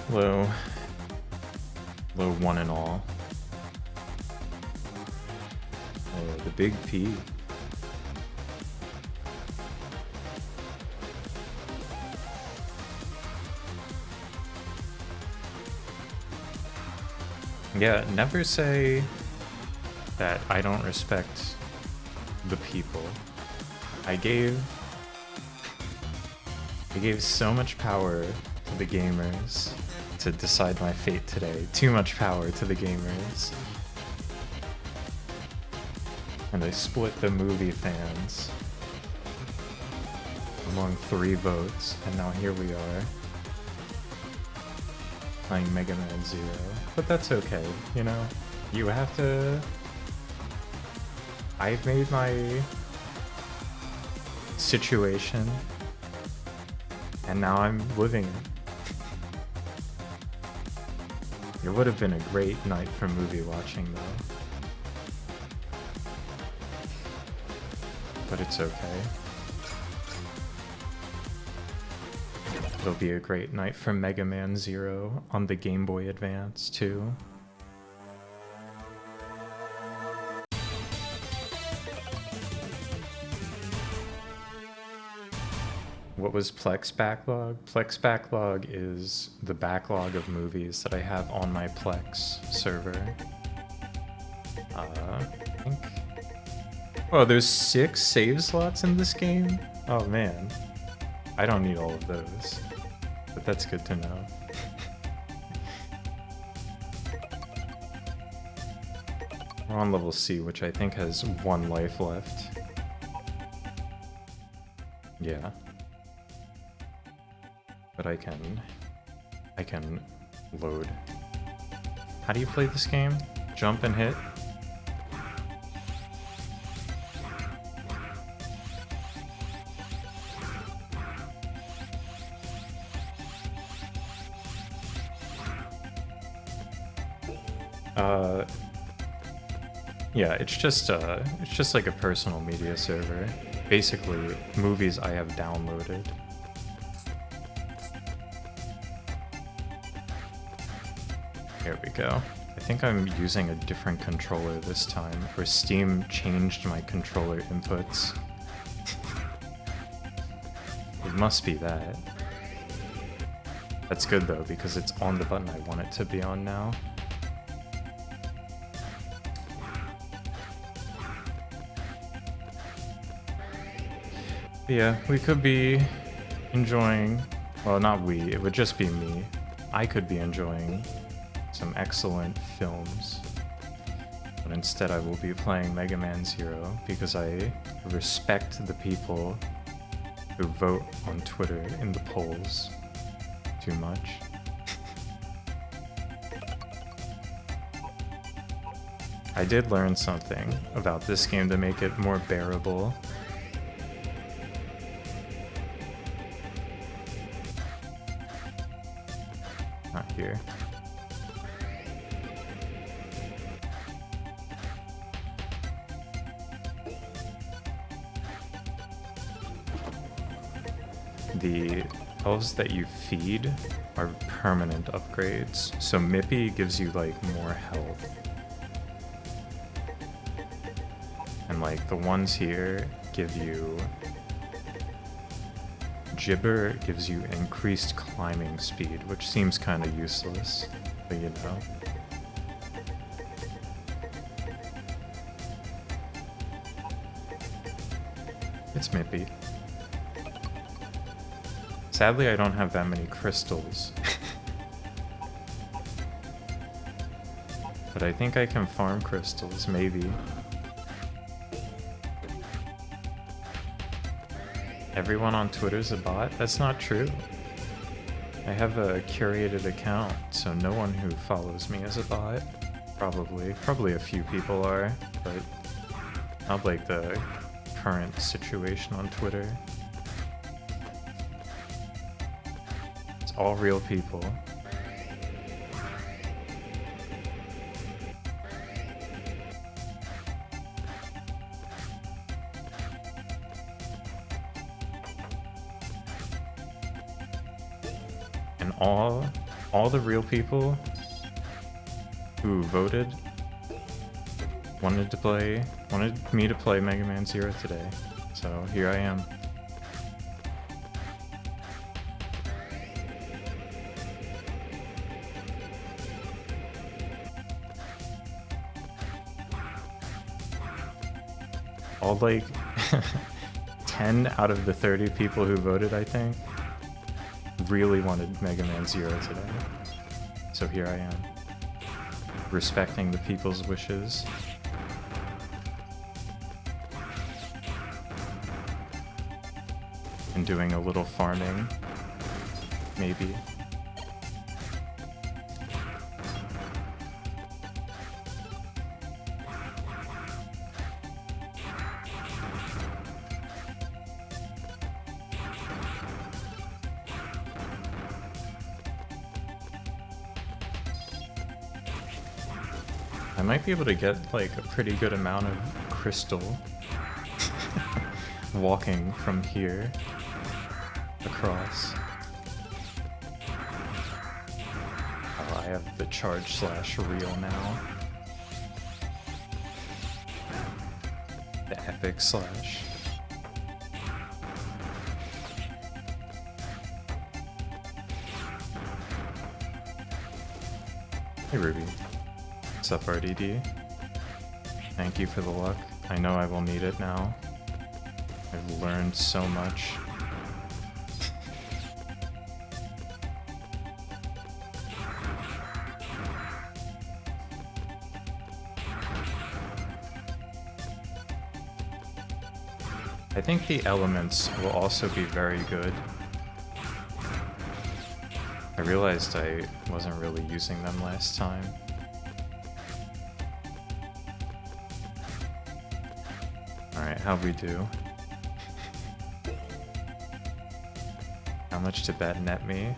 Low one and all. Oh, the big P. Yeah, never say that I don't respect the people. I gave so much power to the gamers to decide my fate today. Too much power to the gamers. And I split the movie fans among 3 votes, and now here we are playing Mega Man Zero. But that's okay, you know? You have to... I've made my situation, and now I'm living it. It would have been a great night for movie watching, though. But it's okay. It'll be a great night for Mega Man Zero on the Game Boy Advance, too. What was Plex Backlog? Plex Backlog is the backlog of movies that I have on my Plex server. I think... Oh, there's 6 save slots in this game? Oh man. I don't need all of those. But that's good to know. We're on level C, which I think has 1 life left. Yeah. But I can load. How do you play this game? Jump and hit? Yeah, it's just like a personal media server. Basically, movies I have downloaded. Here we go. I think I'm using a different controller this time, or Steam changed my controller inputs. It must be that. That's good though, because it's on the button I want it to be on now. Yeah, we could be enjoying, well, not we, it would just be me. I could be enjoying some excellent films, but instead I will be playing Mega Man Zero because I respect the people who vote on Twitter in the polls too much. I did learn something about this game to make it more bearable. Not here. The elves that you feed are permanent upgrades. So Mippy gives you like more health. And like the ones here give you... Gibber gives you increased climbing speed, which seems kind of useless, but you know. It's Mippy. Sadly, I don't have that many crystals. But I think I can farm crystals, maybe. Everyone on Twitter's a bot? That's not true. I have a curated account, so no one who follows me is a bot. Probably a few people are, but not like the current situation on Twitter. It's all real people. And all all the real people who voted wanted me to play Mega Man Zero today. So here I am. All like 10 out of the 30 people who voted, I think, really wanted Mega Man Zero today. So here I am, respecting the people's wishes. And doing a little farming, maybe. I might be able to get like a pretty good amount of crystal walking from here across. Oh, I have the charge / reel now. The epic slash. Hey Ruby. What's up, RDD? Thank you for the luck. I know I will need it now. I've learned so much. I think the elements will also be very good. I realized I wasn't really using them last time. Alright, how'd we do? How much did that net me?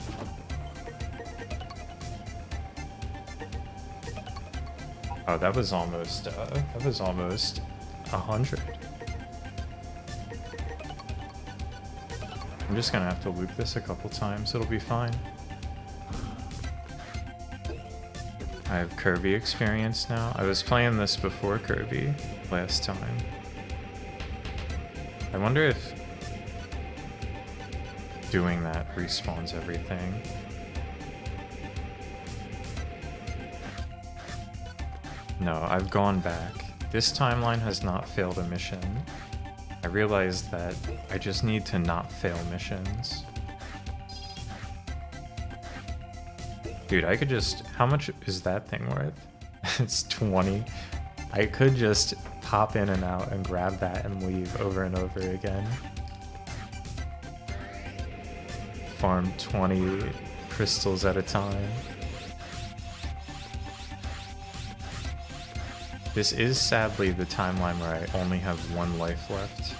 Oh, that was almost 100. I'm just gonna have to loop this a couple times, it'll be fine. I have Kirby experience now. I was playing this before Kirby last time. I wonder if doing that respawns everything. No, I've gone back. This timeline has not failed a mission. I realized that I just need to not fail missions. Dude, I could just... How much is that thing worth? It's 20. I could just pop in and out and grab that and leave over and over again. Farm 20 crystals at a time. This is sadly the timeline where I only have 1 life left.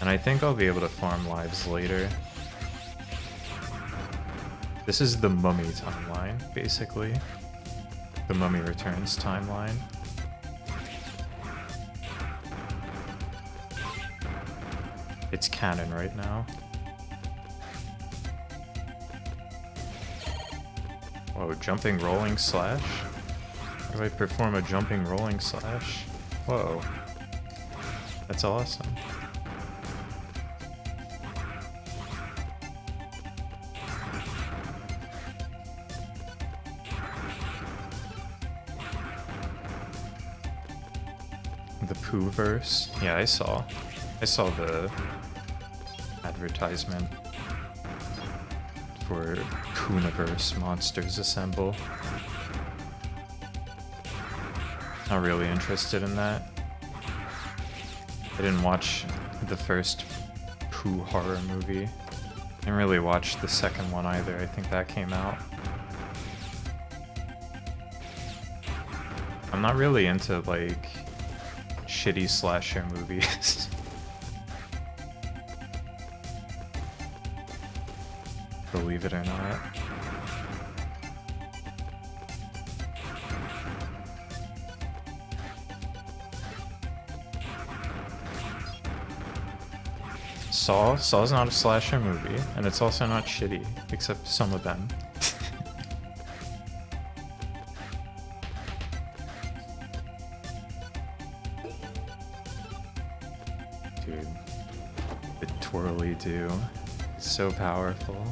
And I think I'll be able to farm lives later. This is the Mummy timeline, basically. The Mummy Returns timeline. It's canon right now. Whoa, jumping rolling slash? How do I perform a jumping rolling slash? Whoa. That's awesome. The Pooh-verse? Yeah, I saw the advertisement for Pooniverse Monsters Assemble. Not really interested in that. I didn't watch the first Pooh horror movie. Didn't really watch the second one either. I think that came out. I'm not really into like shitty slasher movies. Believe it or not. Saw's not a slasher movie, and it's also not shitty, except some of them. Dude, the twirly do. So powerful.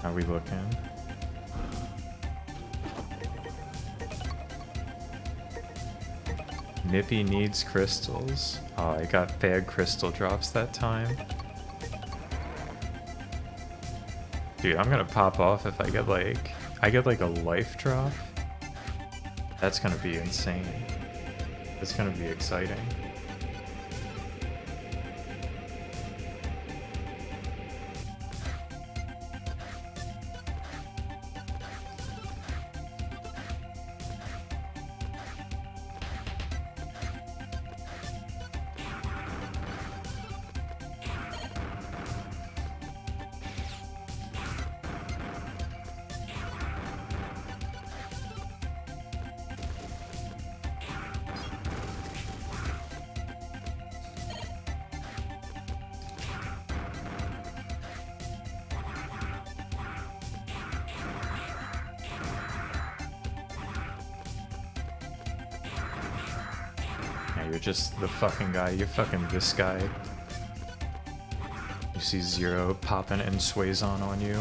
How we looking? Nippy needs crystals. Oh, I got bad crystal drops that time. Dude, I'm gonna pop off if I get like a life drop. That's gonna be insane. It's gonna be exciting. You're just the fucking guy. You're fucking this guy. You see Zero popping and Suazon on you.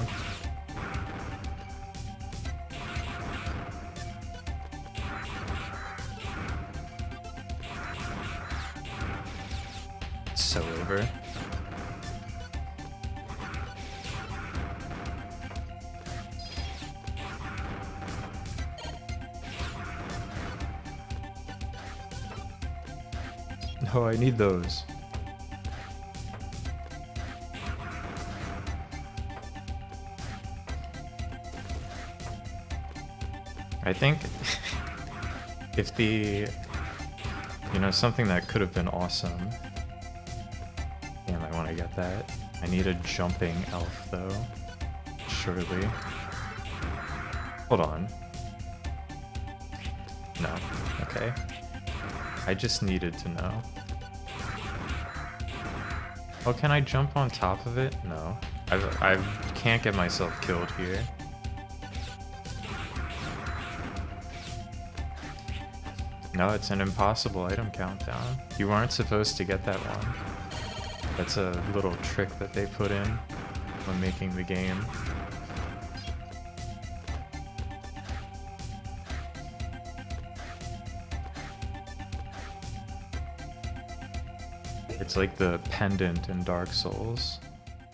It's so over. Oh, I need those. I think if the, something that could have been awesome. Damn, I want to get that. I need a jumping elf though. Surely. Hold on. No. Okay. I just needed to know. Oh, can I jump on top of it? No. I can't get myself killed here. No, it's an impossible item countdown. You weren't supposed to get that one. That's a little trick that they put in when making the game. It's like the pendant in Dark Souls.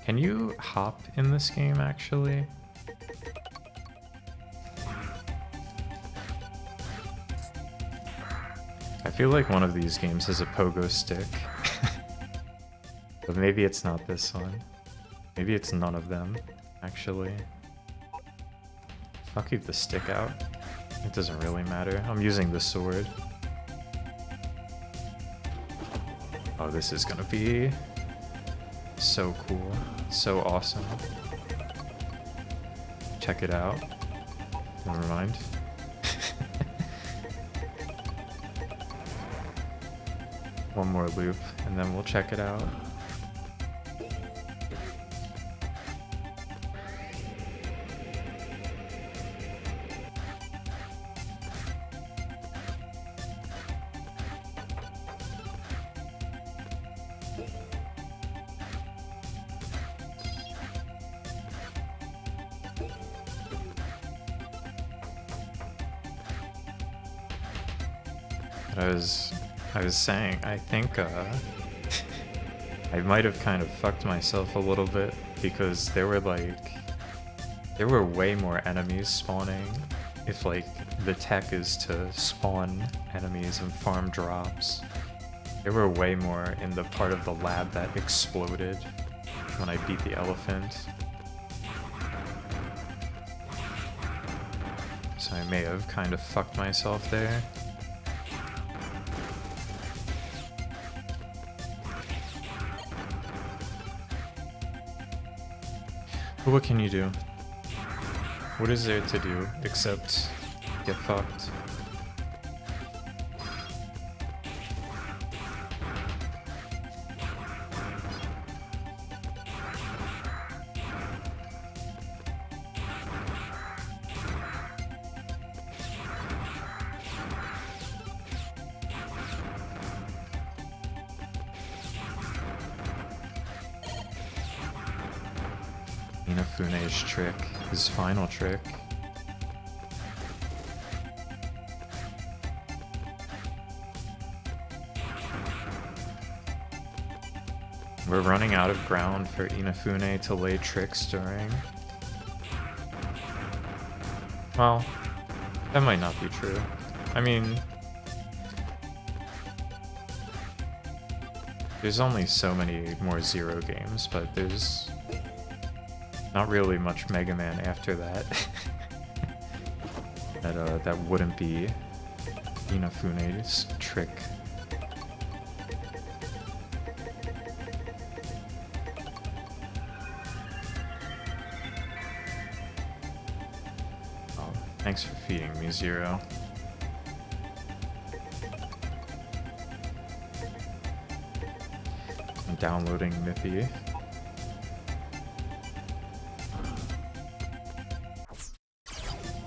Can you hop in this game, actually? I feel like one of these games has a pogo stick. But maybe it's not this one. Maybe it's none of them, actually. I'll keep the stick out. It doesn't really matter. I'm using the sword. Oh, this is gonna be so cool, so awesome. Check it out. Never mind. One more loop, and then we'll check it out. I was saying, I think I might have kind of fucked myself a little bit because there were way more enemies spawning. If the tech is to spawn enemies and farm drops, there were way more in the part of the lab that exploded when I beat the elephant. So I may have kind of fucked myself there. But what can you do? What is there to do except get fucked? Inafune's trick, his final trick. We're running out of ground for Inafune to lay tricks during. Well, that might not be true. I mean, there's only so many more Zero games, but there's not really much Mega Man after that. That wouldn't be Inafune's trick. Thanks for feeding me, Zero. I'm downloading Mippy.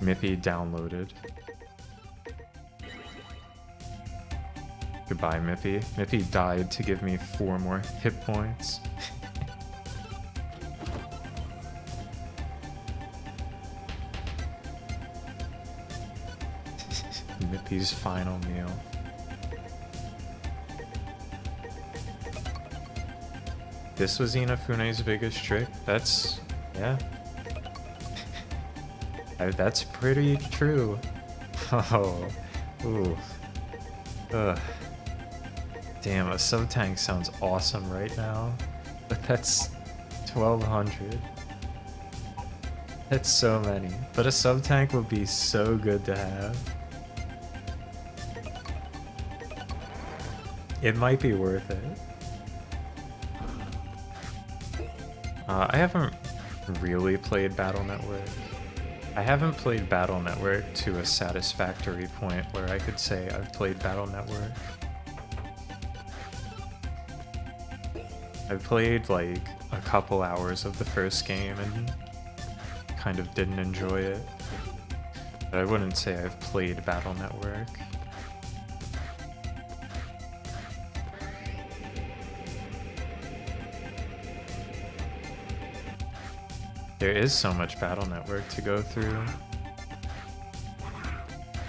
Mippy downloaded. Goodbye, Mippy. Mippy died to give me 4 more hit points. Mippy's final meal. This was Inafune's biggest trick? That's... yeah. That's pretty true. Oh. Ooh. Ugh. Damn, a sub-tank sounds awesome right now. But that's 1,200. That's so many. But a sub-tank would be so good to have. It might be worth it. I haven't really played Battle Network. I haven't played Battle Network to a satisfactory point where I could say I've played Battle Network. I've played like a couple hours of the first game and kind of didn't enjoy it. But I wouldn't say I've played Battle Network. There is so much Battle Network to go through.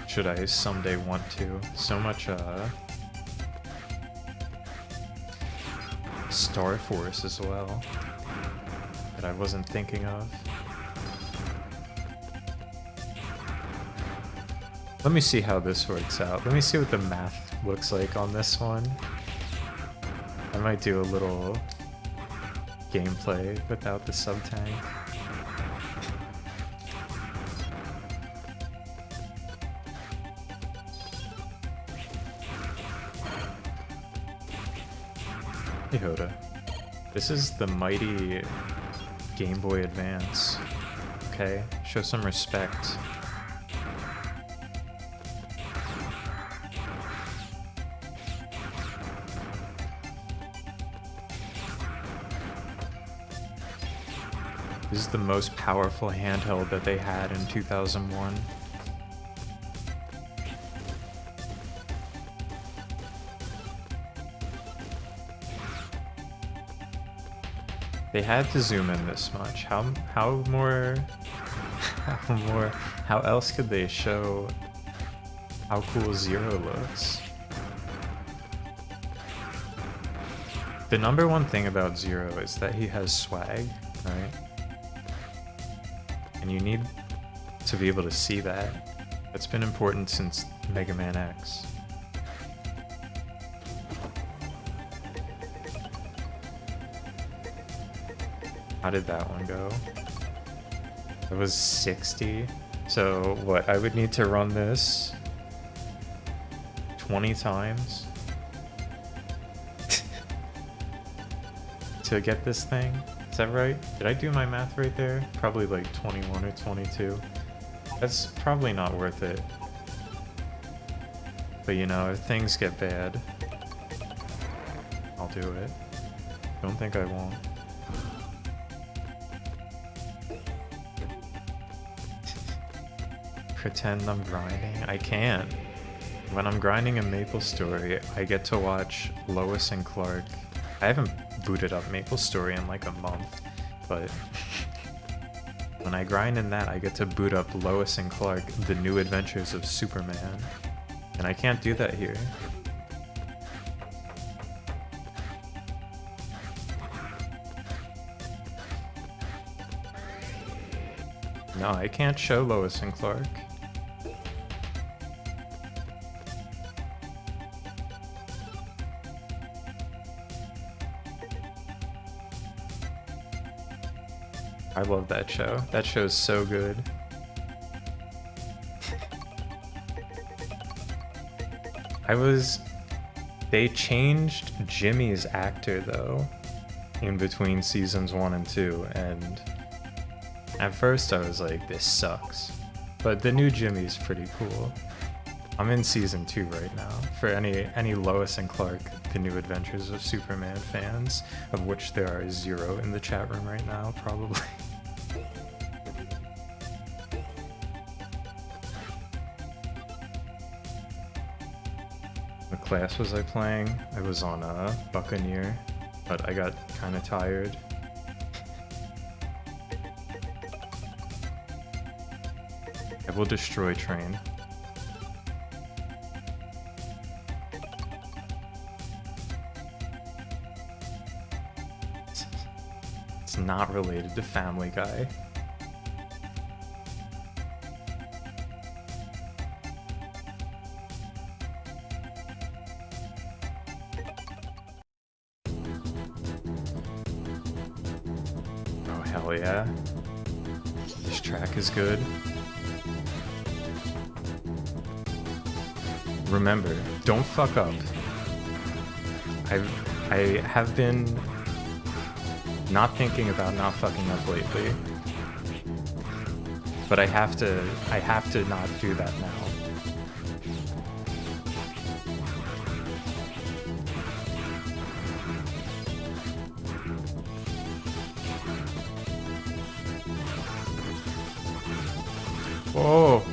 Should I someday want to? So much, Star Force as well, that I wasn't thinking of. Let me see how this works out. Let me see what the math looks like on this one. I might do a little gameplay without the sub-tank. Hey Hoda. This is the mighty Game Boy Advance. Okay? Show some respect. This is the most powerful handheld that they had in 2001. They had to zoom in this much. How else could they show how cool Zero looks? The number one thing about Zero is that he has swag, right? And you need to be able to see that. That's been important since Mega Man X. How did that one go? It was 60. So what, I would need to run this 20 times to get this thing? Is that right? Did I do my math right there? Probably like 21 or 22. That's probably not worth it. But you know, if things get bad, I'll do it. Don't think I won't. Pretend I'm grinding? I can't. When I'm grinding in MapleStory, I get to watch Lois and Clark. I haven't booted up MapleStory in like a month, but When I grind in that, I get to boot up Lois and Clark, The New Adventures of Superman. And I can't do that here. No, I can't show Lois and Clark. I love that show. That show's so good. They changed Jimmy's actor though in between seasons 1 and 2, and at first I was like, this sucks. But the new Jimmy's pretty cool. I'm in season 2 right now. For any Lois and Clark, The New Adventures of Superman fans, of which there are 0 in the chat room right now, probably. What class was I playing? I was on a Buccaneer, but I got kind of tired. I will destroy train. It's not related to Family Guy. Oh hell yeah. This track is good. Remember, don't fuck up. I have been not thinking about not fucking up lately, but I have to not do that now. Whoa.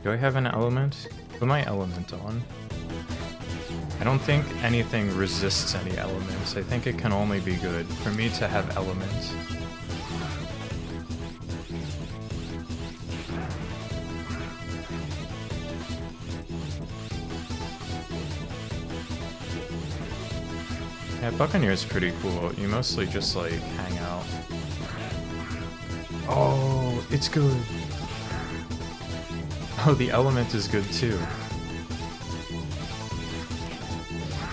Do I have an element? Put my element on. I don't think anything resists any elements. I think it can only be good for me to have elements. Yeah, Buccaneer's pretty cool. You mostly just like hang out. Oh, it's good. Oh, the element is good too.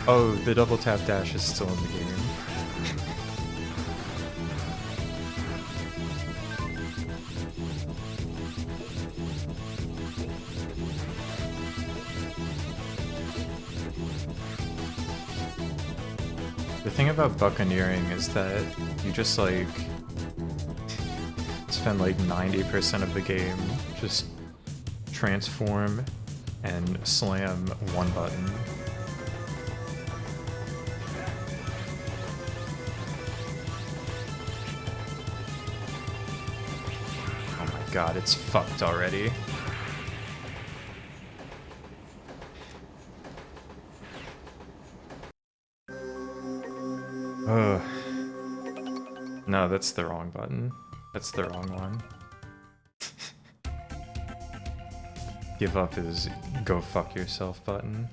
Oh, the double tap dash is still in the game. The thing about buccaneering is that you just like spend like 90% of the game just transform and slam one button. Oh my god, it's fucked already. Ugh. No, that's the wrong button. That's the wrong one. Give up is go fuck yourself button.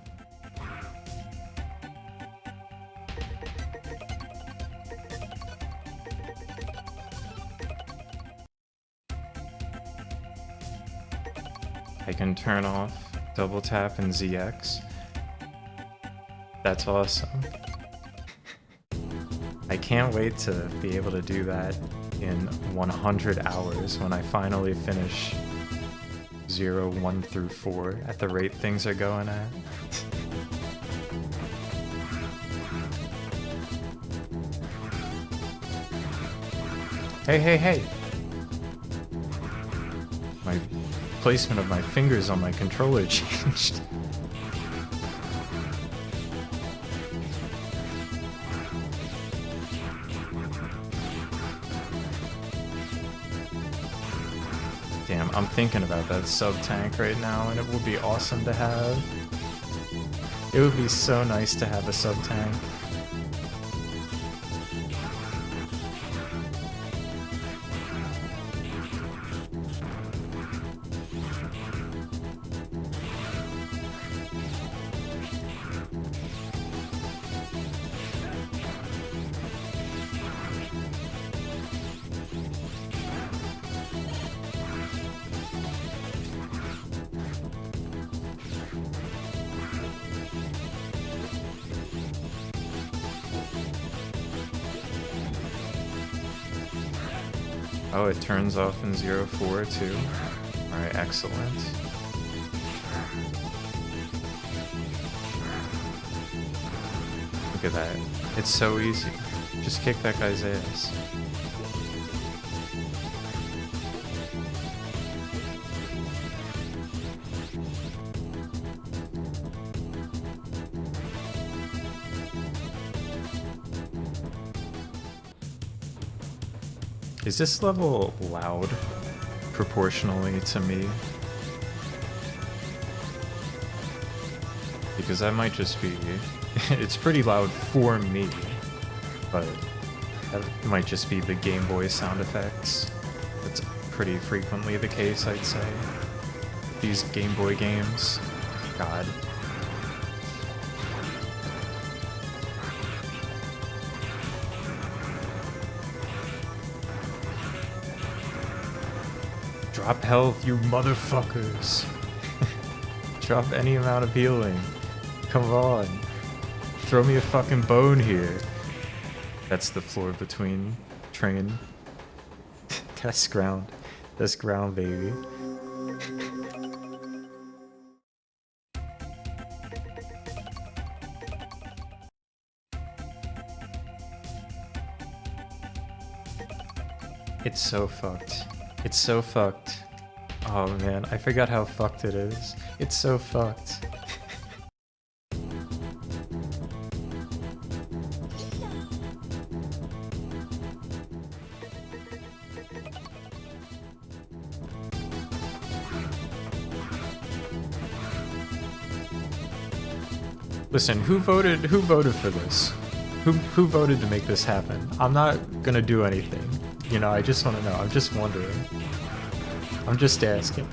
I can turn off double tap and ZX. That's awesome. I can't wait to be able to do that in 100 hours when I finally finish 0, 1 through 4 at the rate things are going at. Hey, hey, hey! My placement of my fingers on my controller changed. Damn, I'm thinking about that sub tank right now, and it would be awesome to have. It would be so nice to have a sub tank. Oh, it turns off in 0-4 too. Alright, excellent. Look at that. It's so easy. Just kick that guy's ass. Is this level loud proportionally to me? Because that might just be... it's pretty loud for me, but that might just be the Game Boy sound effects. That's pretty frequently the case, I'd say. These Game Boy games. God. Drop health, you motherfuckers. Drop any amount of healing. Come on. Throw me a fucking bone here. That's the floor between train. That's ground. That's ground, baby. It's so fucked. It's so fucked. Oh man, I forgot how fucked it is. It's so fucked. Listen, who voted for this? Who voted to make this happen? I'm not gonna do anything. You know, I just want to know. I'm just wondering. I'm just asking.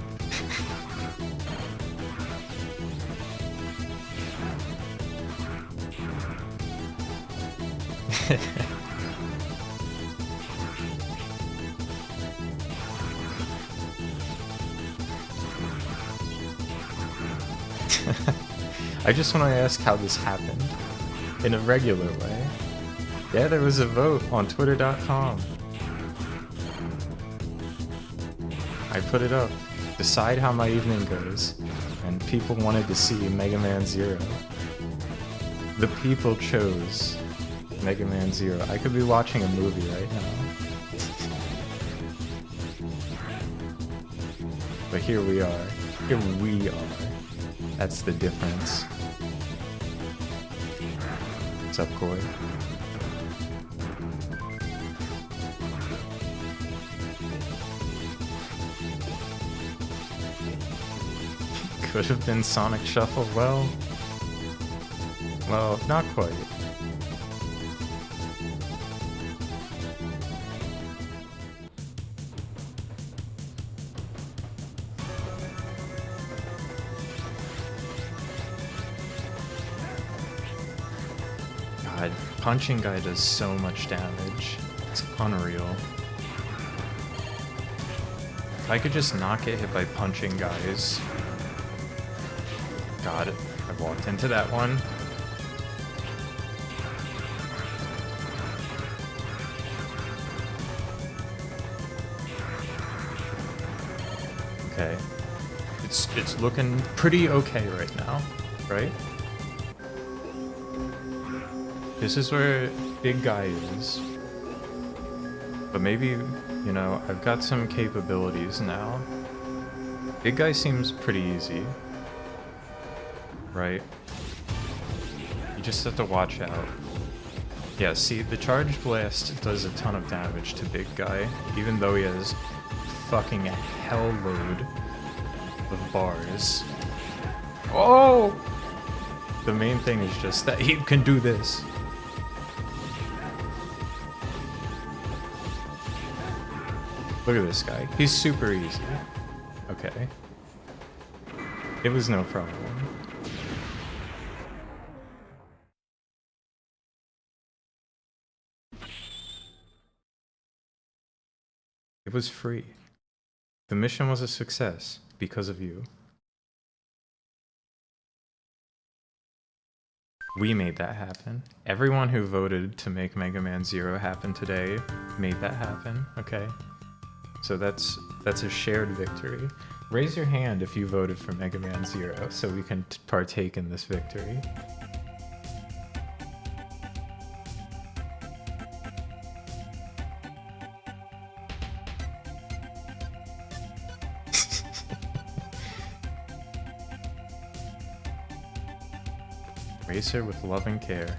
I just want to ask how this happened in a regular way. Yeah, there was a vote on twitter.com. I put it up. Decide how my evening goes. And people wanted to see Mega Man Zero. The people chose Mega Man Zero. I could be watching a movie right now. But here we are. Here we are. That's the difference. What's up, Corey? Could have been Sonic Shuffle. Well, not quite. God, punching guy does so much damage. It's unreal. If I could just not get hit by punching guys. God, I walked into that one. Okay. It's looking pretty okay right now, right? This is where big guy is. But maybe, you know, I've got some capabilities now. Big guy seems pretty easy. Right? You just have to watch out. Yeah, see, the Charge Blast does a ton of damage to Big Guy, even though he has fucking hell load of bars. Oh! The main thing is just that you can do this. Look at this guy. He's super easy. Okay. It was no problem. It was free. The mission was a success because of you. We made that happen. Everyone who voted to make Mega Man Zero happen today made that happen, okay? So that's a shared victory. Raise your hand if you voted for Mega Man Zero so we can partake in this victory. Raise her with love and care.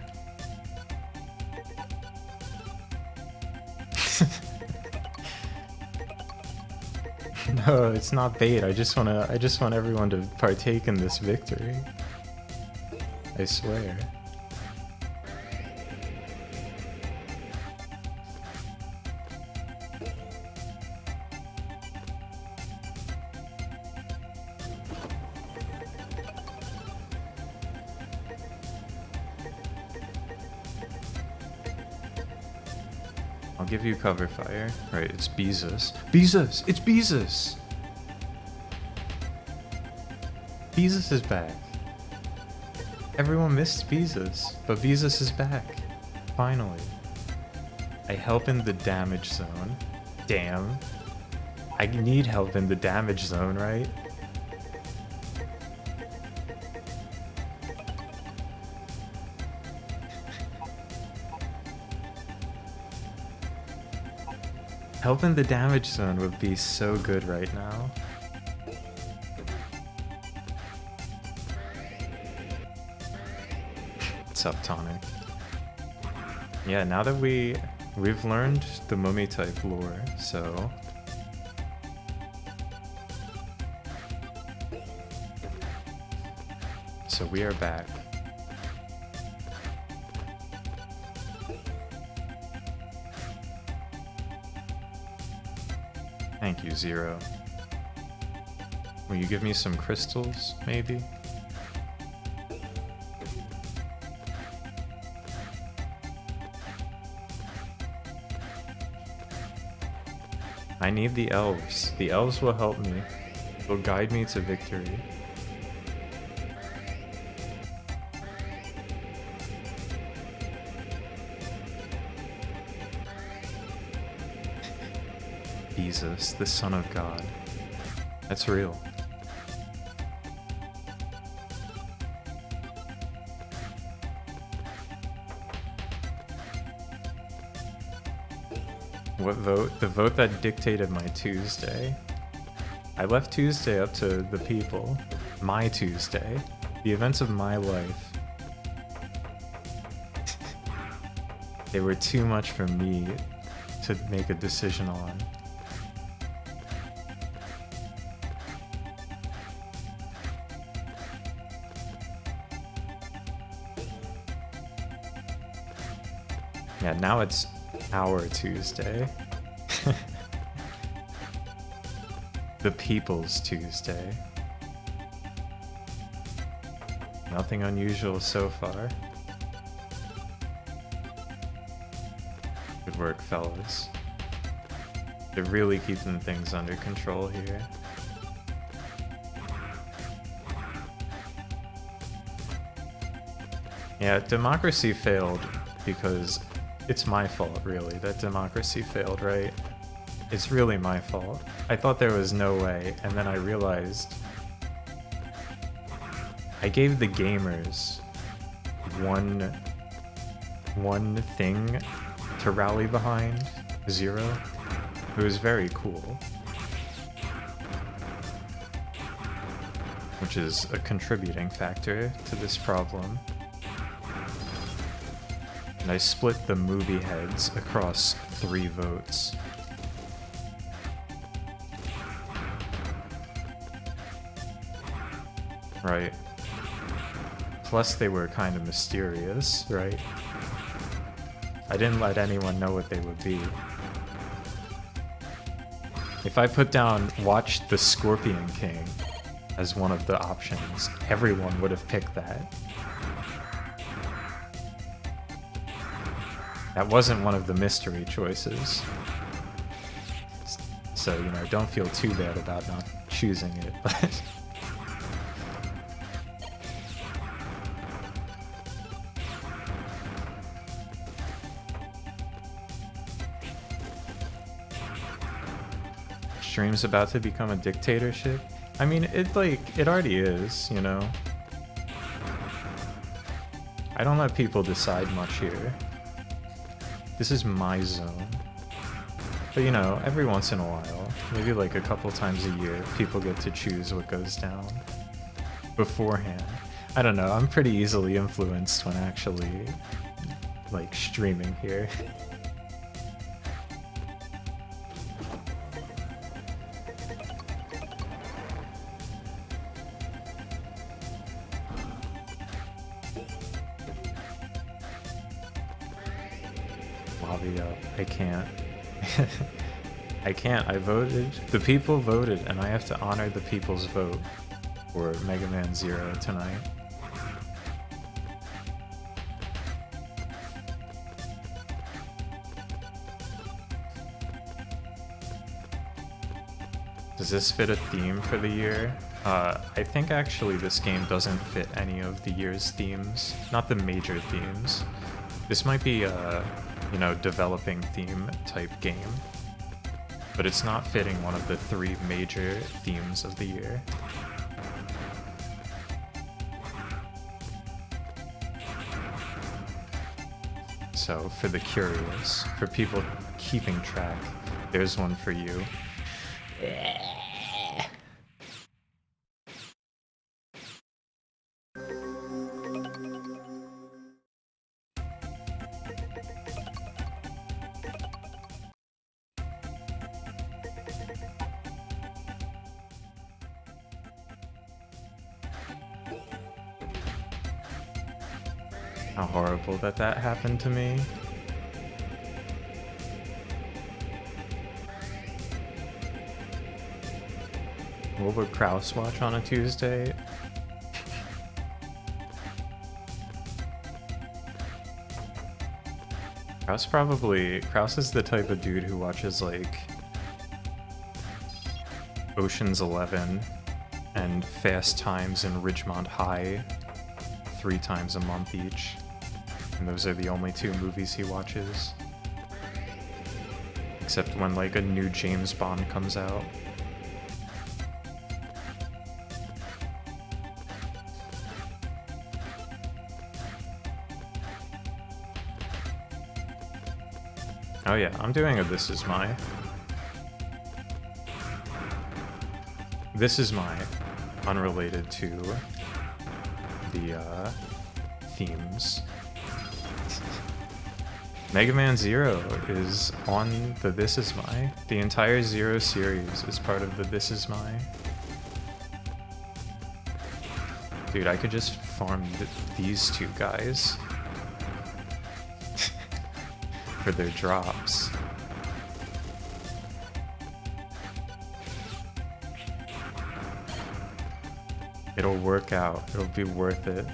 No, it's not bait. I just want everyone to partake in this victory. I swear. I'll give you cover fire. Right, it's Beezus. Beezus! It's Beezus! Beezus is back. Everyone missed Beezus, but Beezus is back. Finally. I help in the damage zone. Damn. I need help in the damage zone, right? Help in the damage zone would be so good right now. What's up, Tonic? Yeah, now that we've learned the mummy type lore, so we are back. Thank you, Zero. Will you give me some crystals, maybe? I need the elves. The elves will help me. They'll guide me to victory. Jesus, the Son of God. That's real. What vote? The vote that dictated my Tuesday. I left Tuesday up to the people. My Tuesday. The events of my life. They were too much for me to make a decision on. Yeah, now it's our Tuesday. The People's Tuesday. Nothing unusual so far. Good work, fellas. They're really keeping things under control here. Yeah, democracy failed because it's my fault, really, that democracy failed, right? It's really my fault. I thought there was no way, and then I realized I gave the gamers one thing to rally behind, Zero. It was very cool. Which is a contributing factor to this problem. And I split the movie heads across 3 votes. right? Plus they were kind of mysterious, right? I didn't let anyone know what they would be. If I put down Watch the Scorpion King as one of the options, everyone would have picked that. That wasn't one of the mystery choices. So, you know, don't feel too bad about not choosing it, but... Stream's about to become a dictatorship? I mean, it already is, you know? I don't let people decide much here. This is my zone. But you know, every once in a while, maybe like a couple times a year, people get to choose what goes down beforehand. I don't know, I'm pretty easily influenced when actually, like, streaming here. Lobby up. I can't. I can't. I voted. The people voted, and I have to honor the people's vote for Mega Man Zero tonight. Does this fit a theme for the year? I think actually this game doesn't fit any of the year's themes. Not the major themes. This might be a, you know, developing theme type game. But it's not fitting one of the 3 major themes of the year. So, for the curious, for people keeping track, there's one for you. How horrible that happened to me. What would Kraus watch on a Tuesday? Kraus is the type of dude who watches like Ocean's 11 and Fast Times and Ridgemont High 3 times a month each. And those are the only 2 movies he watches. Except when like a new James Bond comes out. Oh yeah, I'm doing a This Is My. This Is My, unrelated to the themes. Mega Man Zero is on the This Is My. The entire Zero series is part of the This Is My. Dude, I could just farm these 2 guys for their drops. It'll work out. It'll be worth it.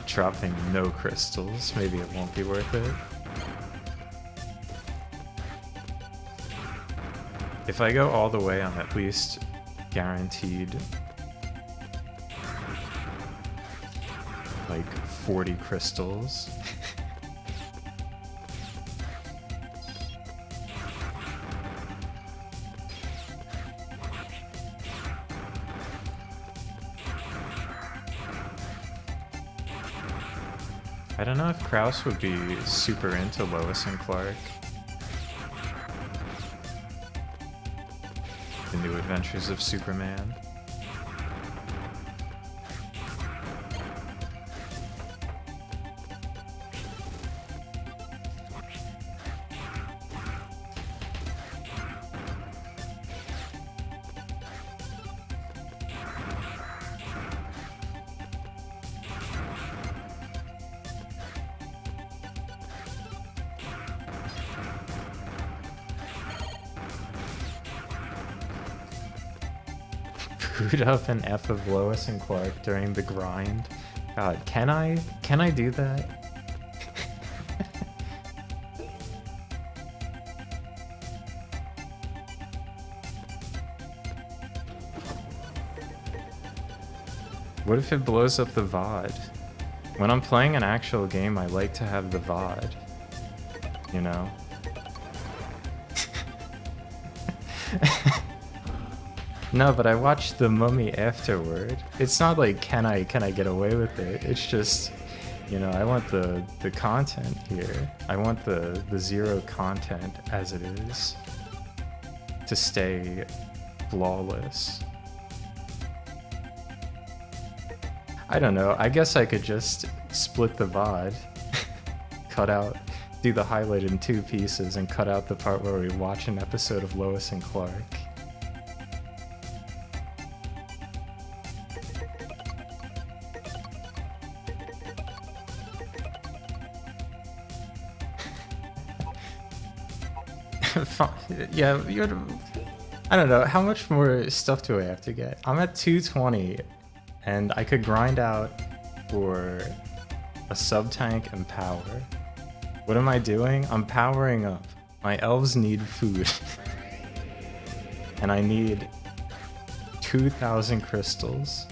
Dropping no crystals. Maybe it won't be worth it. If I go all the way, I'm at least guaranteed like 40 crystals. I don't know if Kraus would be super into Lois and Clark. The New Adventures of Superman. boot up an F of Lois and Clark during the grind. God, can I? Can I do that? What if it blows up the VOD? When I'm playing an actual game, I like to have the VOD. You know? No, but I watched The Mummy afterward. It's not like, can I get away with it? It's just, you know, I want the content here. I want the zero content as it is to stay flawless. I don't know, I guess I could just split the VOD, cut out, do the highlight in 2 pieces and cut out the part where we watch an episode of Lois and Clark. Yeah, I don't know, how much more stuff do I have to get? I'm at 220 and I could grind out for a sub-tank and power. What am I doing? I'm powering up. My elves need food. And I need 2,000 crystals.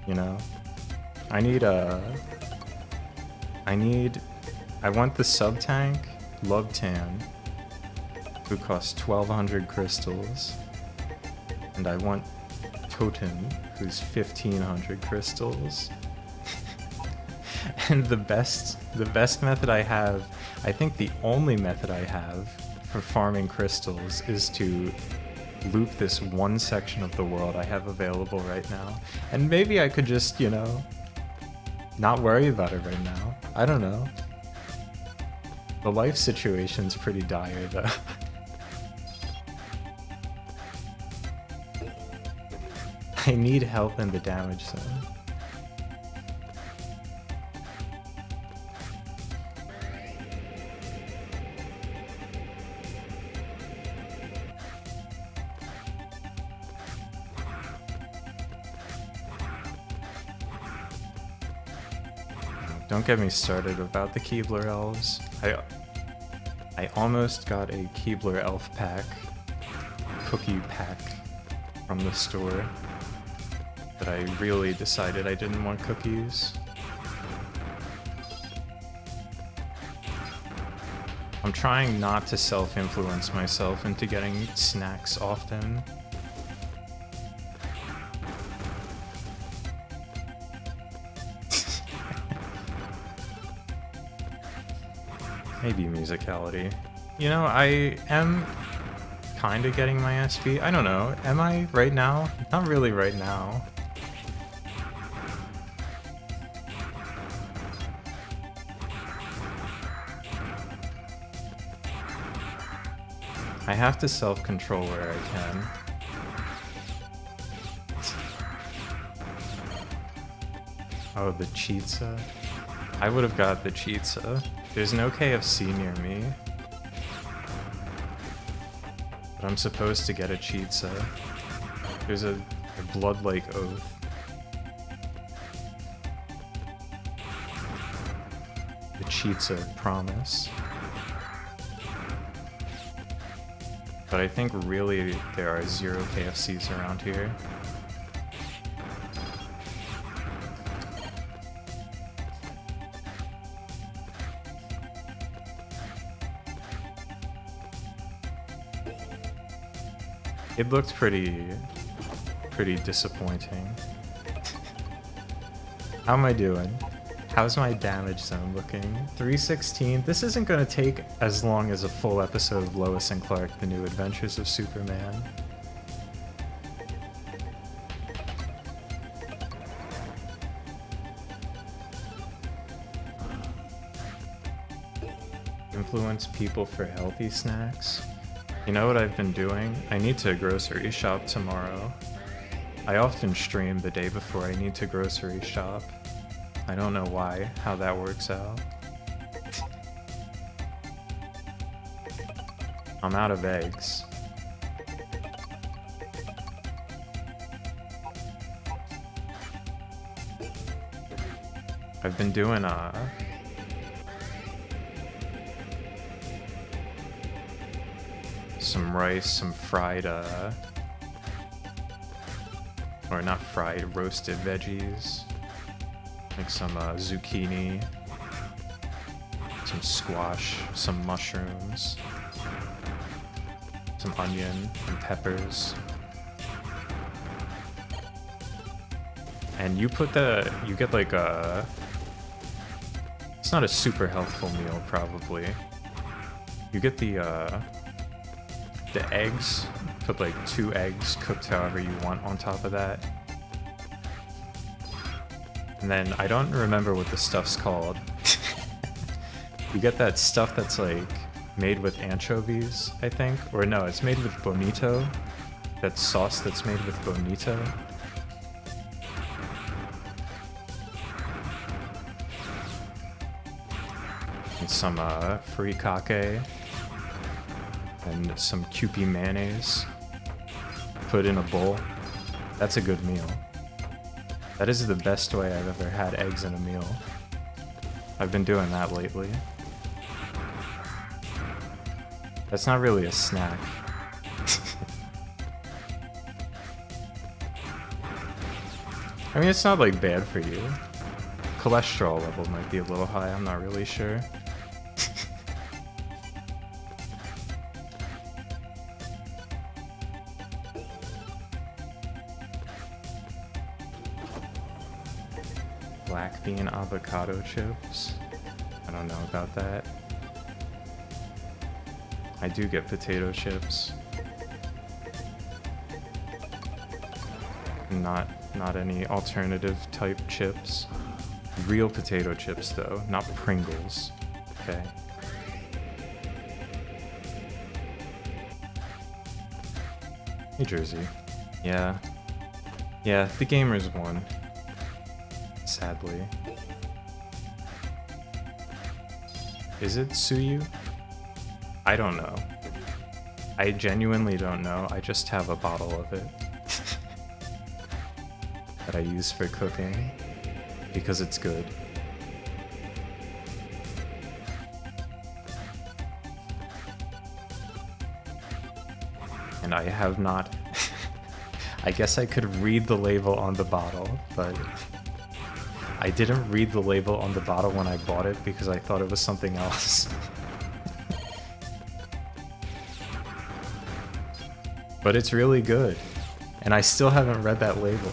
You know? I want the sub-tank, Lubtan, who costs 1,200 crystals. And I want Totem, who's 1,500 crystals. And the best method I have, I think the only method I have for farming crystals is to loop this one section of the world I have available right now. And maybe I could just, you know, not worry about it right now. I don't know. The life situation's pretty dire though. I need help in the damage zone. Don't get me started about the Keebler elves. I almost got a Keebler elf pack, cookie pack from the store, but I really decided I didn't want cookies. I'm trying not to self-influence myself into getting snacks often. Maybe musicality. You know, I am kind of getting my SP. I don't know. Am I right now? Not really right now. I have to self-control where I can. Oh, the Cheetza. I would have got the Cheetza. There's no KFC near me. But I'm supposed to get a Cheetza. There's a blood-like oath. The Cheetza promise. But I think really there are 0 KFCs around here. It looked pretty disappointing. How am I doing? How's my damage zone looking? 316. This isn't going to take as long as a full episode of Lois and Clark, The New Adventures of Superman. Influence people for healthy snacks. You know what I've been doing? I need to grocery shop tomorrow. I often stream the day before I need to grocery shop. I don't know why, how that works out. I'm out of eggs. I've been doing some rice, some fried or not fried, roasted veggies, like some zucchini, some squash, some mushrooms, some onion and peppers. And you get like it's not a super healthful meal probably. You get the eggs, put like 2 eggs cooked however you want on top of that. And then I don't remember what the stuff's called. You get that stuff that's like made with anchovies, I think. Or no, it's made with bonito. That sauce that's made with bonito. And some furikake. And some Kewpie mayonnaise. Put in a bowl. That's a good meal. That is the best way I've ever had eggs in a meal. I've been doing that lately. That's not really a snack. I mean, it's not like bad for you. Cholesterol level might be a little high, I'm not really sure. Black bean avocado chips. I don't know about that. I do get potato chips. Not any alternative type chips. Real potato chips though, not Pringles. Okay. New Jersey. Yeah. Yeah, the gamers won. Sadly. Is it Suyu? I don't know. I genuinely don't know. I just have a bottle of it that I use for cooking because it's good. And I have not... I guess I could read the label on the bottle, but I didn't read the label on the bottle when I bought it because I thought it was something else. But it's really good, and I still haven't read that label.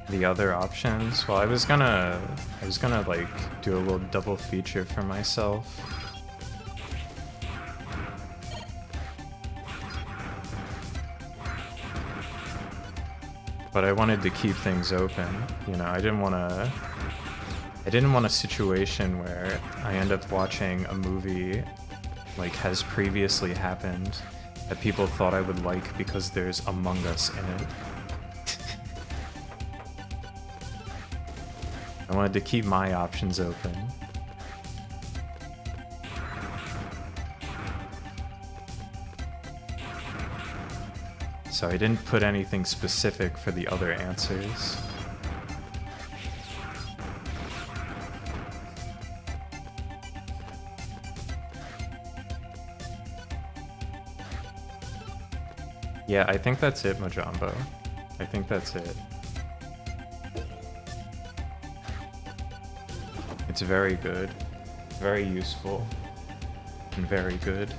The other options, well, I was gonna like do a little double feature for myself. But I wanted to keep things open, you know. I didn't want a situation where I end up watching a movie like has previously happened that people thought I would like because there's Among Us in it. I wanted to keep my options open. So I didn't put anything specific for the other answers. Yeah, I think that's it, Majambo. I think that's it. It's very good, very useful, and very good.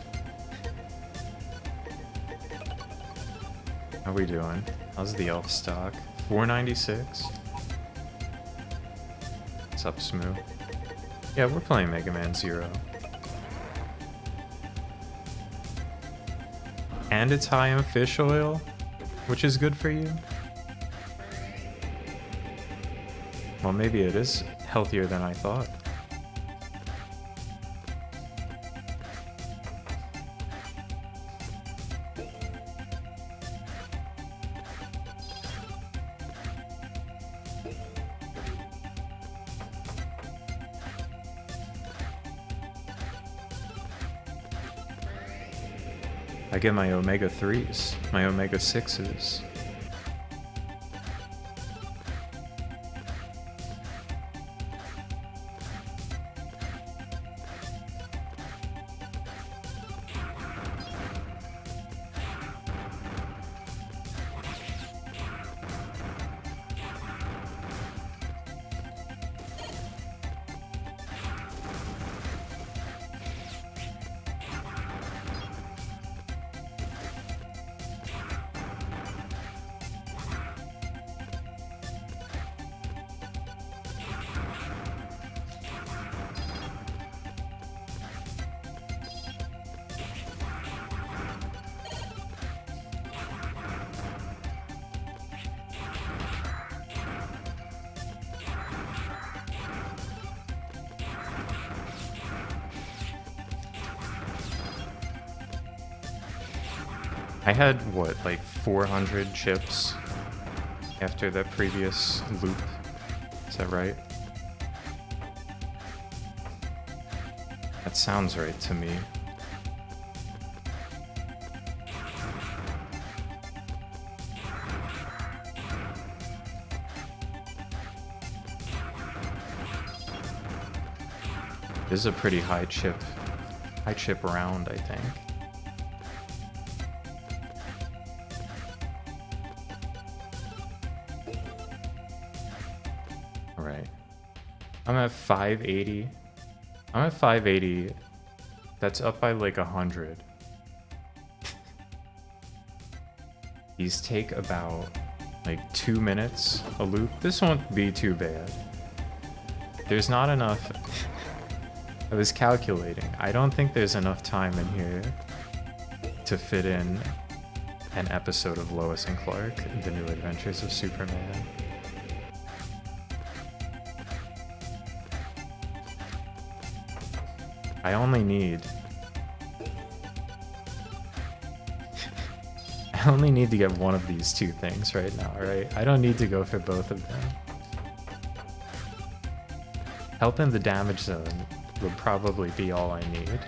How we doing? How's the elf stock? 496? What's up, Smoo? Yeah, we're playing Mega Man Zero. And it's high in fish oil, which is good for you. Well, maybe it is healthier than I thought. I get my omega 3s, my omega 6s. I had, what, like 400 chips after that previous loop? Is that right? That sounds right to me. This is a pretty high chip round, I think. I'm at 580. I'm at 580. That's up by like 100. These take about like 2 minutes a loop. This won't be too bad. There's not enough. I was calculating. I don't think there's enough time in here to fit in an episode of Lois and Clark, The New Adventures of Superman. I only need to get one of these two things right now, right? I don't need to go for both of them. Help in the damage zone would probably be all I need.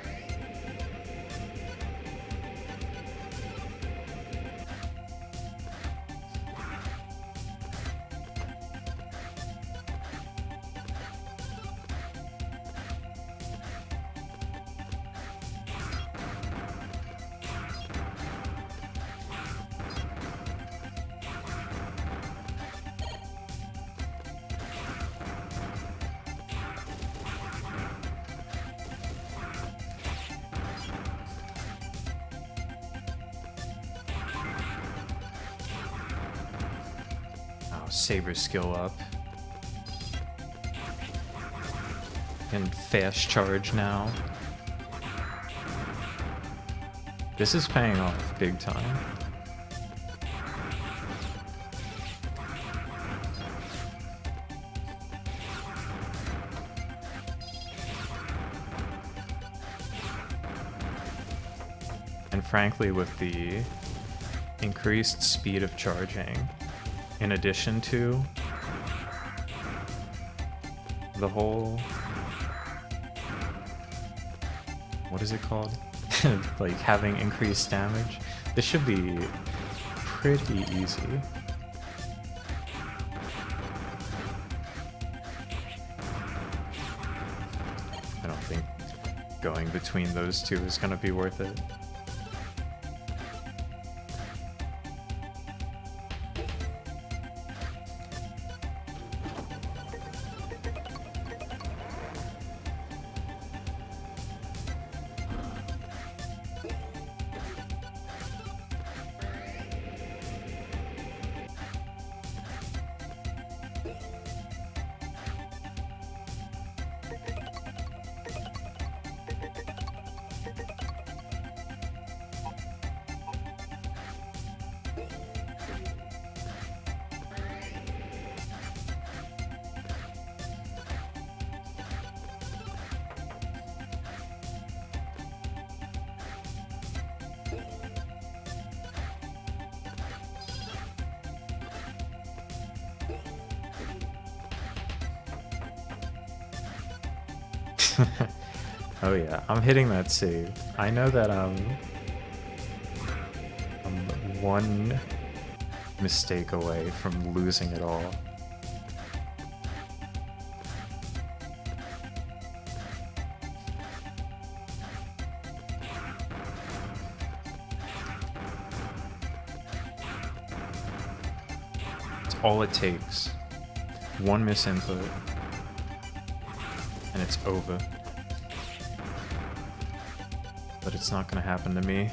Saber skill up. And fast charge now. This is paying off big time. And frankly, with the increased speed of charging, in addition to the whole, what is it called? Like having increased damage, this should be pretty easy. I don't think going between those two is gonna be worth it. Oh yeah, I'm hitting that save. I know that one mistake away from losing it all. It's all it takes. One misinput, and it's over. But it's not gonna happen to me.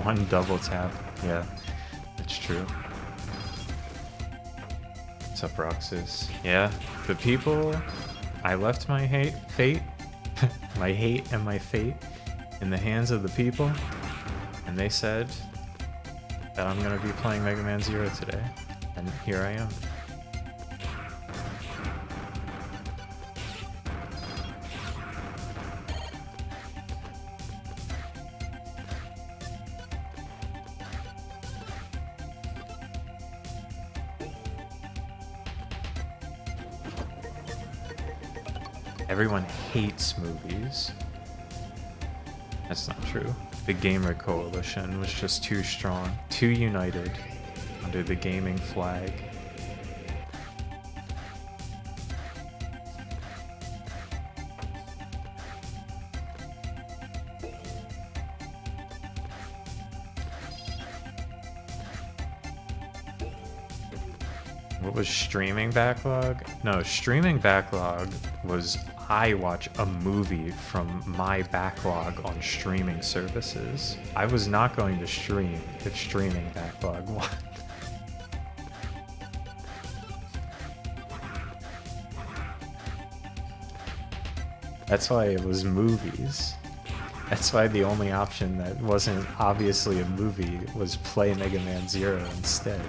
One double tap. Yeah, it's true. What's up, Roxas? Yeah, the people... I left my fate, my hate and my fate in the hands of the people, and they said that I'm gonna be playing Mega Man Zero today, and here I am. Everyone hates movies. That's not true. The Gamer Coalition was just too strong, too united under the gaming flag. What was streaming backlog? No, streaming backlog was I watch a movie from my backlog on streaming services. I was not going to stream if streaming backlog won. That's why it was movies. That's why the only option that wasn't obviously a movie was play Mega Man Zero instead.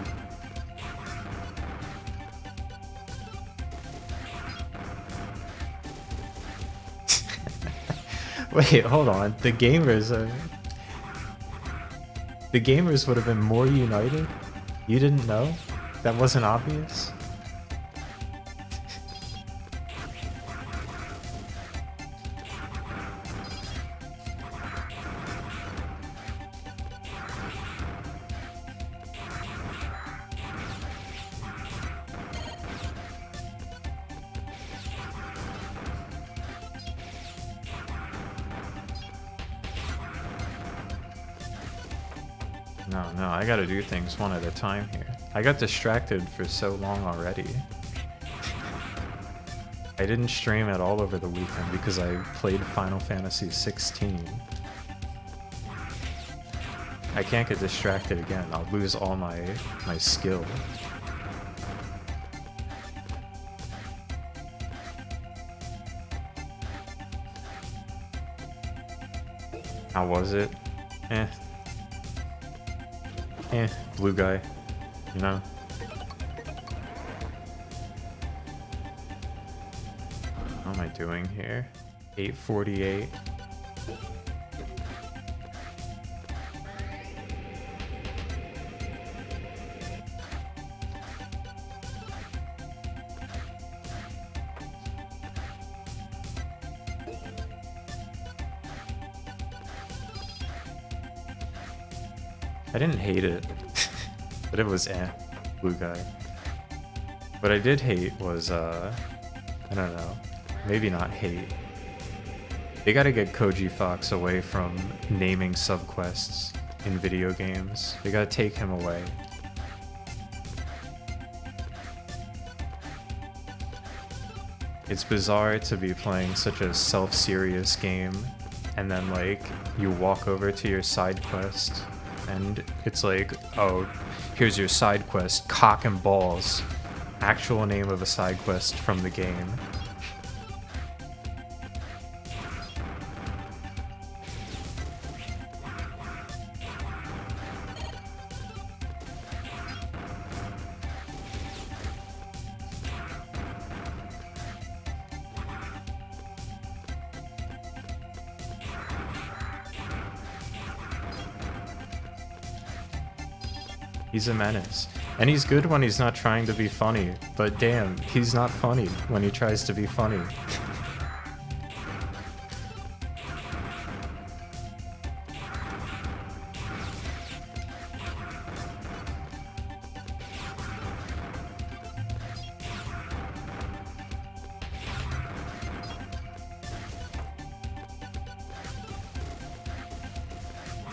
Wait, hold on. The gamers would have been more united? You didn't know? That wasn't obvious? No, I gotta do things one at a time here. I got distracted for so long already. I didn't stream it all over the weekend because I played Final Fantasy 16. I can't get distracted again. I'll lose all my skill. How was it? Blue guy, you know? What am I doing here? 8:48. I didn't hate it, but it was blue guy. What I did hate was, I don't know, maybe not hate. They gotta get Koji Fox away from naming subquests in video games. They gotta take him away. It's bizarre to be playing such a self-serious game, and then like, you walk over to your side quest, and it's like, oh, here's your side quest, cock and balls. Actual name of a side quest from the game. He's a menace. And he's good when he's not trying to be funny, but damn, he's not funny when he tries to be funny.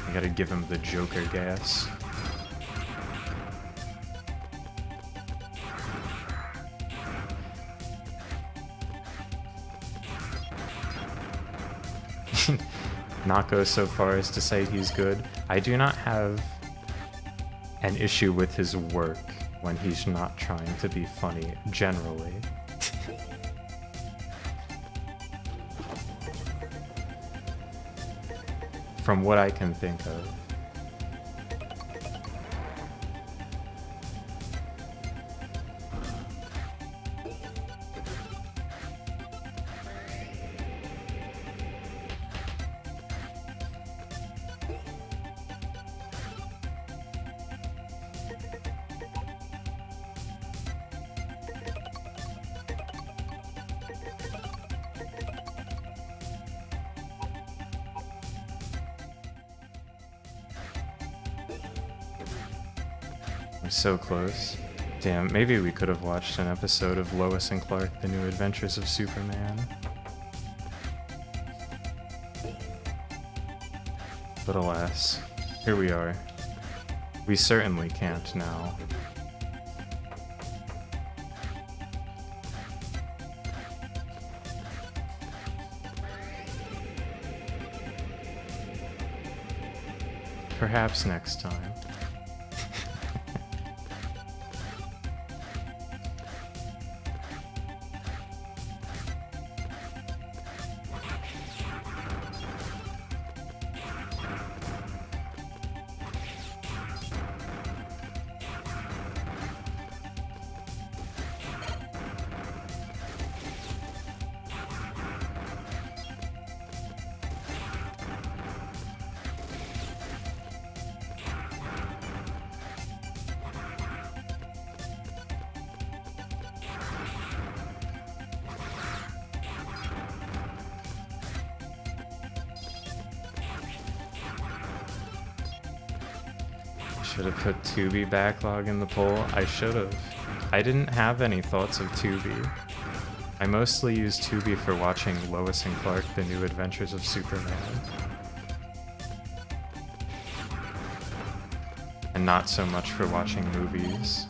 I gotta give him the Joker gas. Not go so far as to say he's good. I do not have an issue with his work when he's not trying to be funny, generally. From what I can think of. So close. Damn, maybe we could have watched an episode of Lois and Clark, The New Adventures of Superman. But alas, here we are. We certainly can't now. Perhaps next time. Should have put Tubi backlog in the poll. I should have. I didn't have any thoughts of Tubi. I mostly use Tubi for watching Lois and Clark, The New Adventures of Superman. And not so much for watching movies.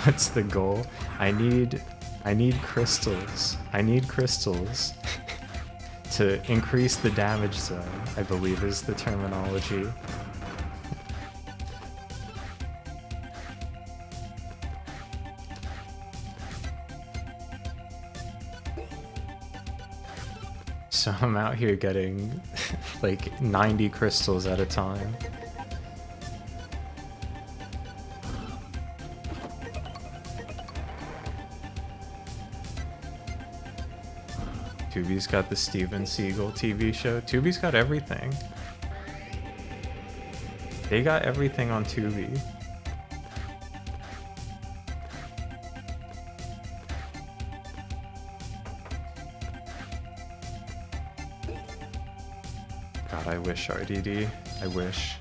What's the goal? I need crystals. I need crystals to increase the damage zone, I believe is the terminology. So I'm out here getting like 90 crystals at a time. Tubi's got the Steven Seagal TV show. Tubi's got everything. They got everything on Tubi. God, I wish RDD. I wish.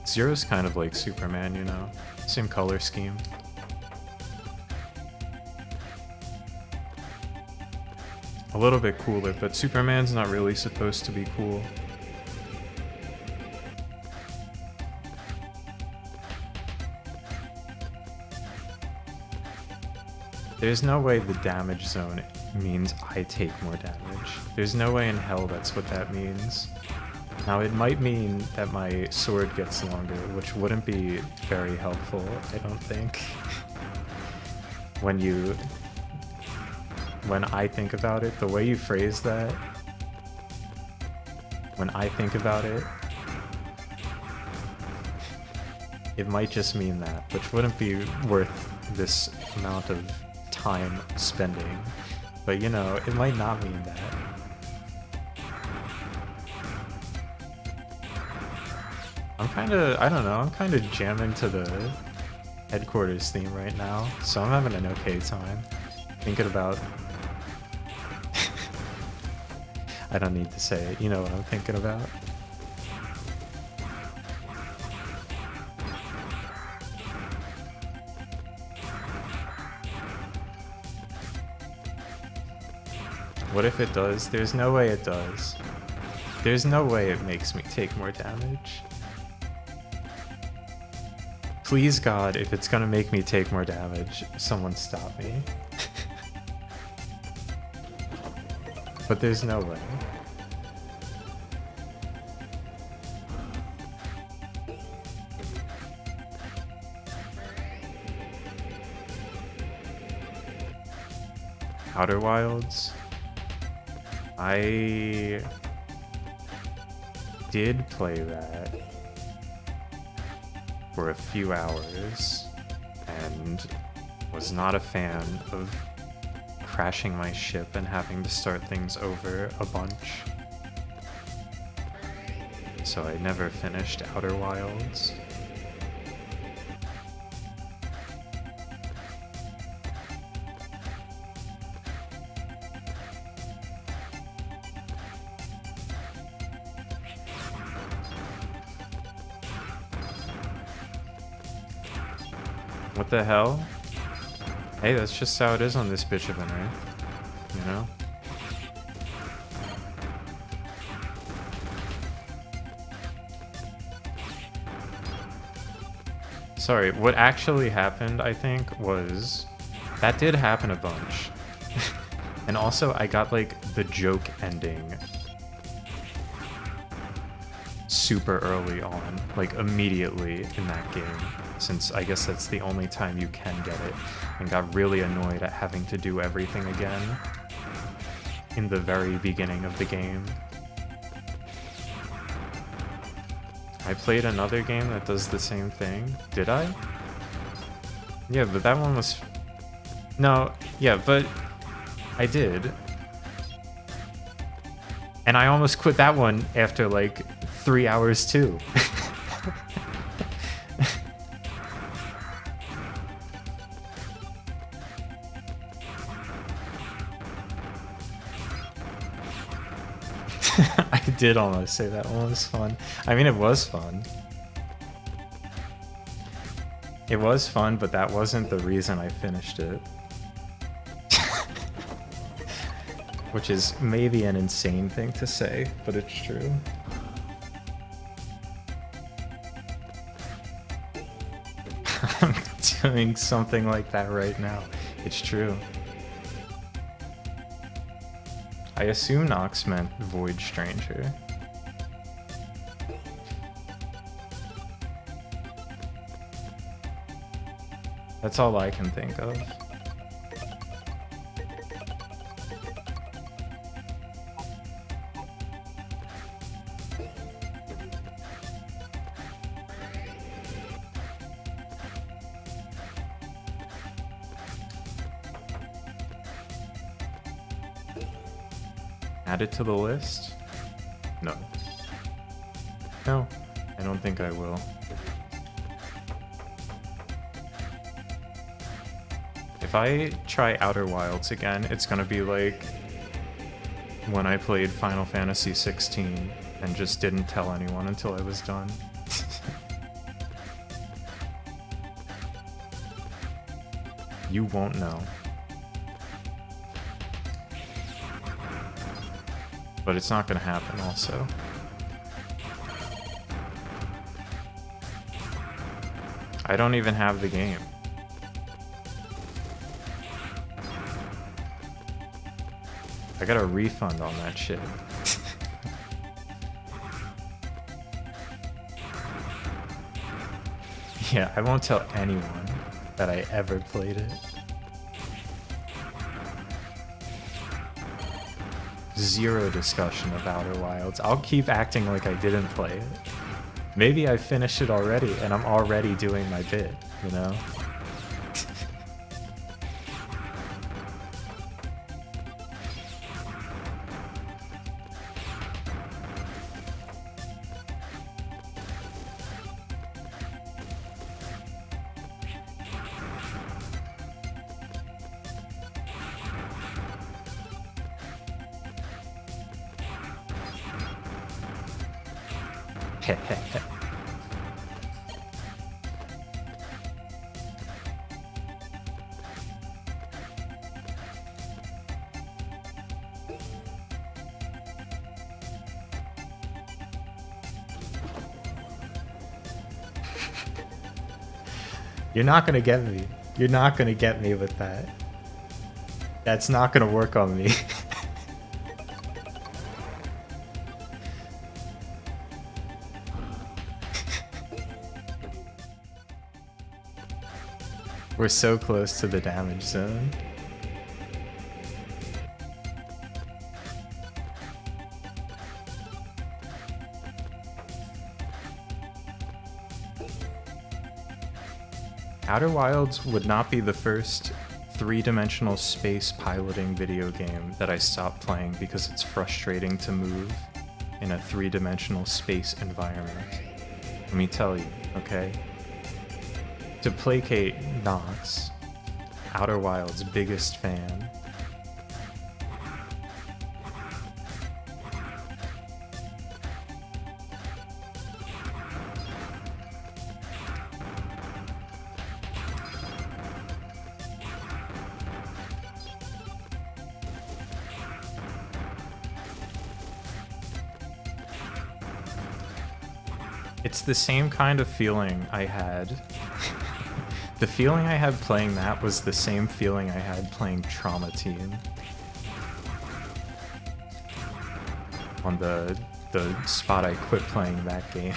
Zero's kind of like Superman, you know? Same color scheme. A little bit cooler, but Superman's not really supposed to be cool. There's no way the damage zone means I take more damage. There's no way in hell that's what that means. Now it might mean that my sword gets longer, which wouldn't be very helpful, I don't think. When I think about it, the way you phrase that, when I think about it, it might just mean that, which wouldn't be worth this amount of time spending but you know, it might not mean that. I'm kinda, I don't know, I'm kinda jamming to the headquarters theme right now, so I'm having an okay time. Thinking about... I don't need to say it, you know what I'm thinking about. What if it does? There's no way it does. There's no way it makes me take more damage. Please God, if it's gonna make me take more damage, someone stop me. But there's no way. Outer Wilds? I did play that for a few hours and was not a fan of crashing my ship and having to start things over a bunch. So I never finished Outer Wilds. What the hell? Hey, that's just how it is on this bitch of an Earth, you know? Sorry, what actually happened, I think, was... That did happen a bunch. And also, I got, like, the joke ending super early on, like, immediately in that game. Since I guess that's the only time you can get it, and got really annoyed at having to do everything again in the very beginning of the game. I played another game that does the same thing. Did I? Yeah, but that one was... No, yeah, but I did. And I almost quit that one after like 3 hours too. I did almost say that one was fun. I mean, it was fun. It was fun, but that wasn't the reason I finished it. Which is maybe an insane thing to say, but it's true. I'm doing something like that right now. It's true. I assume Nox meant Void Stranger. That's all I can think of. Add it to the list? No. No, I don't think I will. If I try Outer Wilds again, it's gonna be like when I played Final Fantasy 16 and just didn't tell anyone until I was done. You won't know. But it's not gonna happen also. I don't even have the game. I got a refund on that shit. Yeah, I won't tell anyone that I ever played it. Zero discussion of Outer Wilds. I'll keep acting like I didn't play it. Maybe I finished it already and I'm already doing my bit, you know? You're not gonna get me. You're not gonna get me with that. That's not gonna work on me. We're so close to the damage zone. Outer Wilds would not be the first three-dimensional space piloting video game that I stopped playing because it's frustrating to move in a three-dimensional space environment. Let me tell you, okay? To placate Nox, Outer Wilds' biggest fan, it's the same kind of feeling I had. The feeling I had playing that was the same feeling I had playing Trauma Team. On the spot I quit playing that game.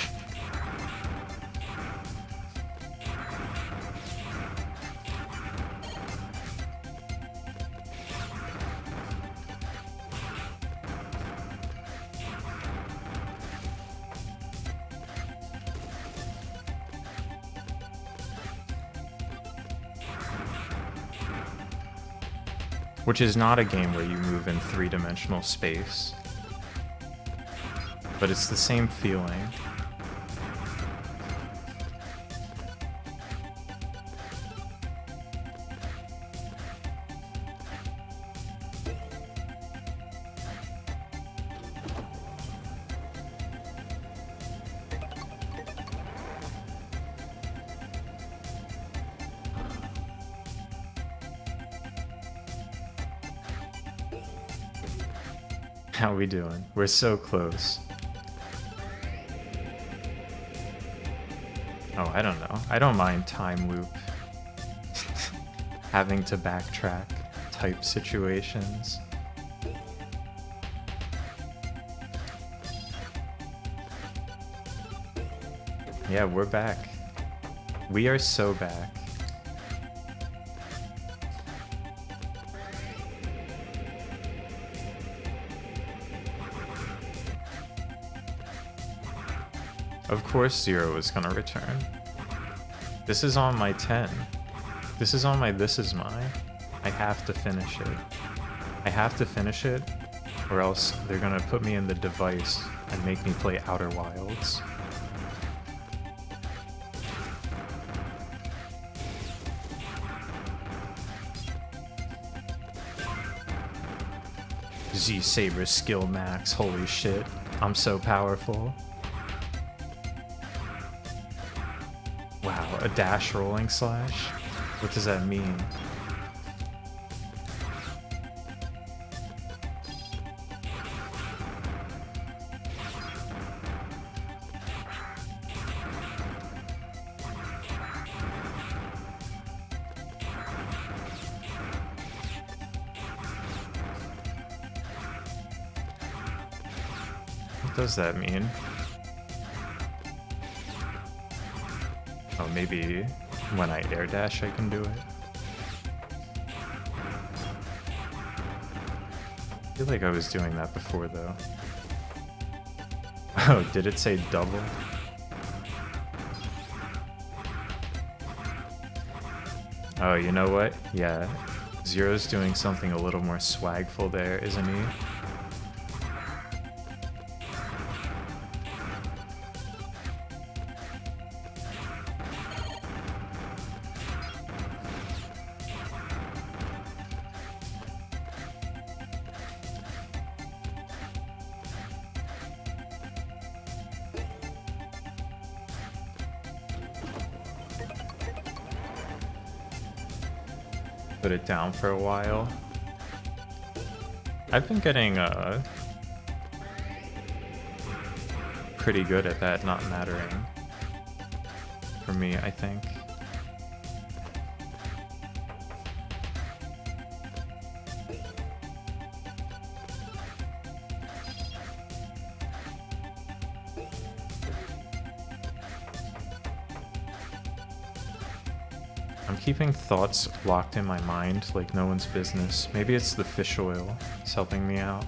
Which is not a game where you move in three-dimensional space. But it's the same feeling. How we doing? We're so close. Oh, I don't know. I don't mind time loop. Having to backtrack type situations. Yeah, we're back. We are so back. Of course Zero is gonna return. This is on my 10. This is on my This Is My. I have to finish it. I have to finish it, or else they're gonna put me in the device and make me play Outer Wilds. Z-Saber skill max, holy shit. I'm so powerful. Wow, a dash rolling slash? What does that mean? What does that mean? Oh, maybe when I air dash I can do it. I feel like I was doing that before though. Oh, did it say double? Oh, you know what? Yeah, Zero's doing something a little more swagful there, isn't he? put it down for a while. I've been getting pretty good at that not mattering. For me, I think. I'm keeping thoughts locked in my mind like no one's business. Maybe it's the fish oil. It's helping me out.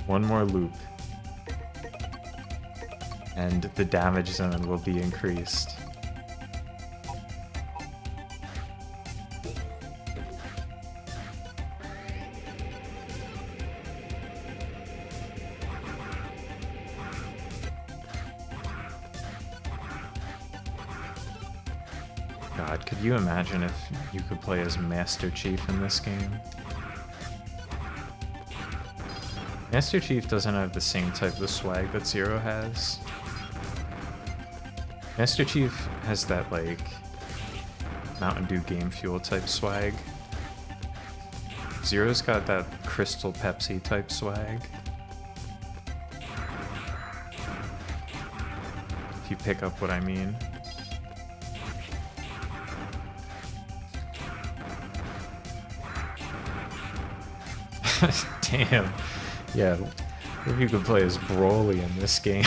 One more loop. And the damage zone will be increased. God, could you imagine if you could play as Master Chief in this game? Master Chief doesn't have the same type of swag that Zero has. Master Chief has that, like, Mountain Dew Game Fuel type swag. Zero's got that Crystal Pepsi type swag. If you pick up what I mean. Damn. Yeah, if you could play as Broly in this game.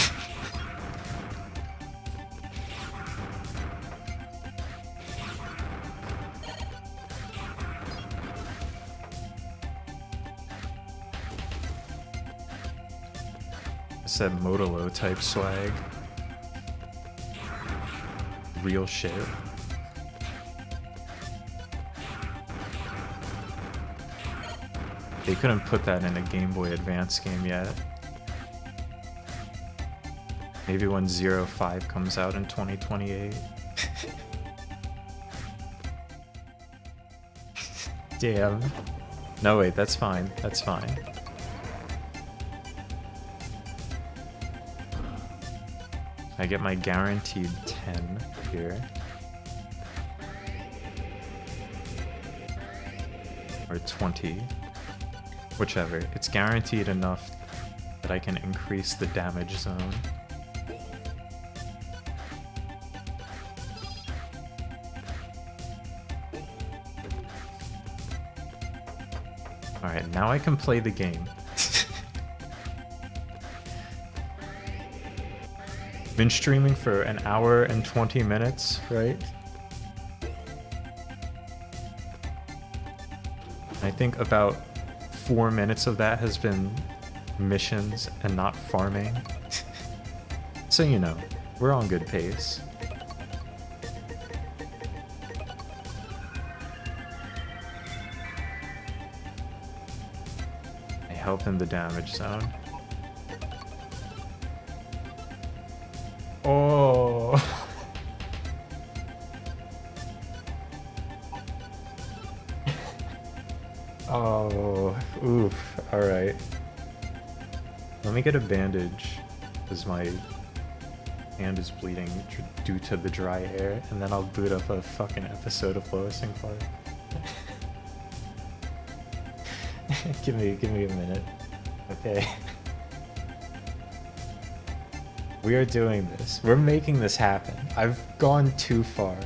It's that Modelo type swag. Real shit. They couldn't put that in a Game Boy Advance game yet. Maybe when 05 comes out in 2028. Damn. No, wait, that's fine. That's fine. I get my guaranteed 10 here. Or 20. Whichever. It's guaranteed enough that I can increase the damage zone. Alright, now I can play the game. Been streaming for an hour and 20 minutes, right? I think about 4 minutes of that has been missions and not farming. So you know, we're on good pace. I help in the damage zone. Oh. Oh, oof, alright. Let me get a bandage, because my hand is bleeding due to the dry air, and then I'll boot up a fucking episode of Lois and Clark. Give me a minute. Okay. We are doing this. We're making this happen. I've gone too far.